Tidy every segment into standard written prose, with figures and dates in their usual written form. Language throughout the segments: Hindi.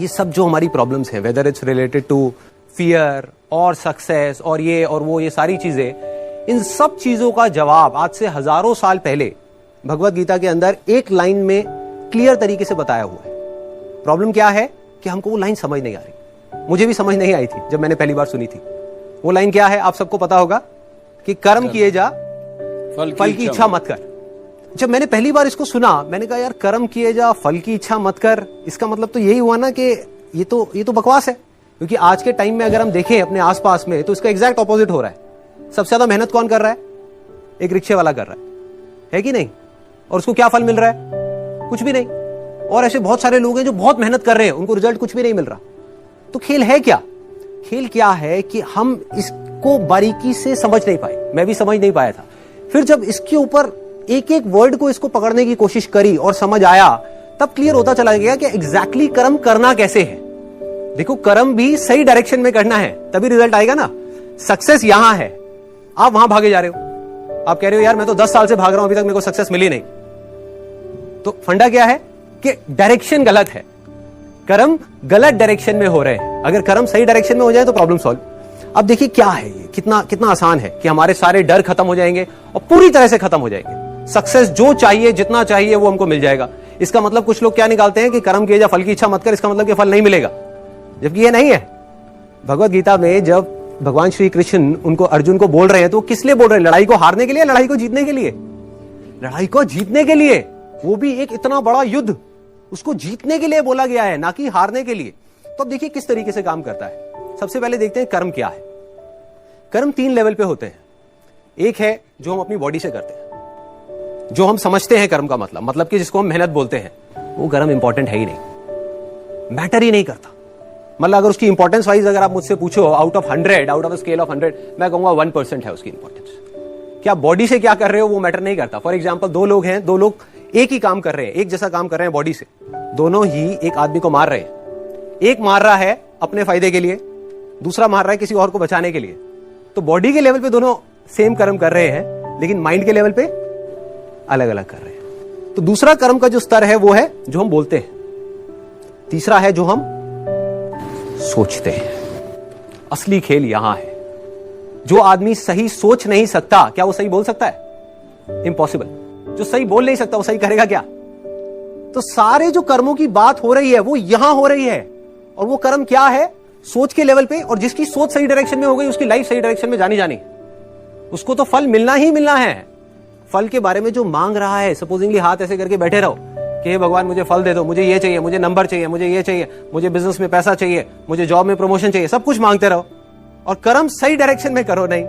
ये सब जो हमारी प्रॉब्लम्स हैं, whether it's related to fear और सक्सेस और ये और वो, ये सारी चीजें, इन सब चीजों का जवाब आज से हजारों साल पहले भगवत गीता के अंदर एक लाइन में क्लियर तरीके से बताया हुआ है। प्रॉब्लम क्या है कि हमको वो लाइन समझ नहीं आ रही। मुझे भी समझ नहीं आई थी जब मैंने पहली बार सुनी थी। वो लाइन क्या है आप सबको पता होगा कि कर्म किए जा, फल की इच्छा मत कर। जब मैंने पहली बार इसको सुना, मैंने कहा यार कर्म किए जा, फल की इच्छा मत कर, इसका मतलब तो यही हुआ ना कि ये तो बकवास है। क्योंकि आज के टाइम में अगर हम देखें अपने आसपास में तो इसका एग्जैक्ट ऑपोजिट हो रहा है। सबसे ज्यादा मेहनत कौन कर रहा है? एक रिक्शे वाला कर रहा है कि नहीं? और उसको क्या फल मिल रहा है? कुछ भी नहीं। और ऐसे बहुत सारे लोग हैं जो बहुत मेहनत कर रहे हैं, उनको रिजल्ट कुछ भी नहीं मिल रहा। तो खेल है क्या? खेल क्या है कि हम इसको बारीकी से समझ नहीं पाए। मैं भी समझ नहीं पाया था। फिर जब इसके ऊपर एक एक वर्ड को इसको पकड़ने की कोशिश करी और समझ आया, तब क्लियर होता चला गया कि एग्जैक्टली कर्म करना कैसे है। देखो, कर्म भी सही डायरेक्शन में करना है, तभी रिजल्ट आएगा ना। सक्सेस यहां है, आप वहां भागे जा रहे हो। आप कह रहे हो यार मैं तो 10 साल से भाग रहा हूं, अभी तक मेरे को सक्सेस मिली नहीं। तो फंडा क्या है कि डायरेक्शन गलत है। कर्म गलत डायरेक्शन में हो रहे हैं। अगर कर्म सही डायरेक्शन में हो जाए तो प्रॉब्लम सॉल्व। अब देखिए क्या है ये, कितना आसान है कि हमारे सारे डर खत्म हो जाएंगे और पूरी तरह से खत्म हो जाएंगे। सक्सेस जो चाहिए, जितना चाहिए वो हमको मिल जाएगा। इसका मतलब कुछ लोग क्या निकालते हैं कि कर्म किए जा, फल की इच्छा मत कर, इसका मतलब कि फल नहीं मिलेगा, जबकि ये नहीं है। भगवत गीता में जब भगवान श्री कृष्ण उनको, अर्जुन को बोल रहे हैं, तो किस लिए बोल रहे हैं? लड़ाई को हारने के लिए, लड़ाई को जीतने के लिए? लड़ाई को जीतने के लिए। वो भी एक इतना बड़ा युद्ध, उसको जीतने के लिए बोला गया है, ना कि हारने के लिए। तो अब देखिए किस तरीके से काम करता है। सबसे पहले देखते हैं कर्म क्या है। कर्म 3 लेवल पे होते हैं। एक है जो हम अपनी बॉडी से करते हैं, जो हम समझते हैं कर्म का मतलब कि जिसको हम मेहनत बोलते हैं। वो कर्म इंपॉर्टेंट है ही नहीं, मैटर ही नहीं करता। मतलब अगर उसकी इंपॉर्टेंस वाइज अगर आप मुझसे पूछो, out of 100, out of scale of 100, मैं कहूंगा 1% है उसकी इंपॉर्टेंस। क्या बॉडी से क्या कर रहे हो वो मैटर नहीं करता। फॉर एग्जाम्पल, 2 लोग हैं, 2 लोग एक ही काम कर रहे हैं, एक जैसा काम कर रहे हैं बॉडी से, दोनों ही एक आदमी को मार रहे हैं। एक मार रहा है अपने फायदे के लिए, दूसरा मार रहा है किसी और को बचाने के लिए। तो बॉडी के लेवल पे दोनों सेम कर्म कर रहे हैं, लेकिन माइंड के लेवल पे अलग अलग कर रहे हैं। तो दूसरा कर्म का जो स्तर है वो है जो हम बोलते हैं। तीसरा है जो हम सोचते हैं। असली खेल यहां है। जो आदमी सही सोच नहीं सकता, क्या वो सही बोल सकता है? इम्पॉसिबल। जो सही बोल नहीं सकता वो सही करेगा क्या? तो सारे जो कर्मों की बात हो रही है वो यहां हो रही है। और वो कर्म क्या है? सोच के लेवल पे। और जिसकी सोच सही डायरेक्शन में हो गई, उसकी लाइफ सही डायरेक्शन में जानी, उसको तो फल मिलना ही मिलना है। फल के बारे में जो मांग रहा है, सपोजिंगली हाथ ऐसे करके बैठे रहो कि हे भगवान मुझे फल दे दो, मुझे ये चाहिए, मुझे नंबर चाहिए, मुझे ये चाहिए, मुझे बिजनेस में पैसा चाहिए, मुझे जॉब में प्रमोशन चाहिए, सब कुछ मांगते रहो और कर्म सही डायरेक्शन में करो नहीं,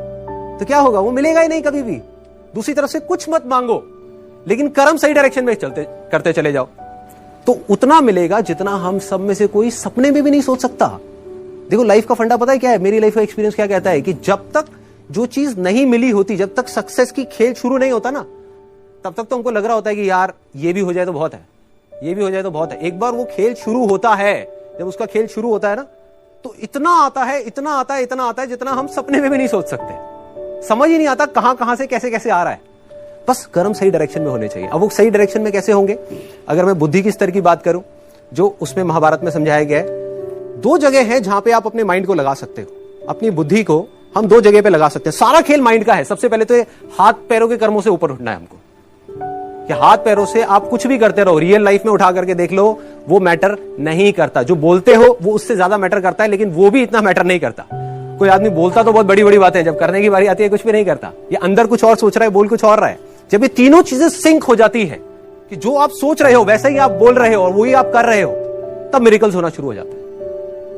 तो क्या होगा? वो मिलेगा ही नहीं कभी भी। दूसरी तरफ से कुछ मत मांगो, लेकिन कर्म सही डायरेक्शन में करते चले जाओ, तो उतना मिलेगा जितना हम सब में से कोई सपने में भी नहीं सोच सकता। देखो, लाइफ का फंडा पता है क्या है? मेरी लाइफ का एक्सपीरियंस क्या कहता है कि जब तक जो चीज नहीं मिली होती, जब तक सक्सेस की खेल शुरू नहीं होता ना, तब तक तो हमको लग रहा होता है कि यार ये भी हो जाए तो बहुत है, ये भी हो जाए तो बहुत है। एक बार वो खेल शुरू होता है, जब उसका खेल शुरू होता है ना, तो इतना आता है, इतना आता है, इतना आता है जितना हम सपने में भी नहीं सोच सकते। समझ ही नहीं आता कहां से कैसे आ रहा है। बस कर्म सही डायरेक्शन में होने चाहिए। अब वो सही डायरेक्शन में कैसे होंगे? अगर मैं बुद्धि की स्तर की बात करूं, जो उसमें महाभारत में समझाया गया है, 2 जगह है जहां पे आप अपने माइंड को लगा सकते हो। अपनी बुद्धि को हम 2 जगह पे लगा सकते हैं। सारा खेल माइंड का है। सबसे पहले तो ये हाथ पैरों के कर्मों से ऊपर उठना है हमको, कि हाथ पैरों से आप कुछ भी करते रहो, रियल लाइफ में उठा करके देख लो, वो मैटर नहीं करता। जो बोलते हो वो उससे ज्यादा मैटर करता है, लेकिन वो भी इतना मैटर नहीं करता। कोई आदमी बोलता तो बहुत बड़ी बड़ी बातें, जब करने की बारी आती है कुछ भी नहीं करता। ये अंदर कुछ और सोच रहा है, बोल कुछ और रहा है। जब ये तीनों चीजें सिंक हो जाती है कि जो आप सोच रहे हो वैसा ही आप बोल रहे हो और वही आप कर रहे हो, तब मिरेकल्स होना शुरू हो जाता है।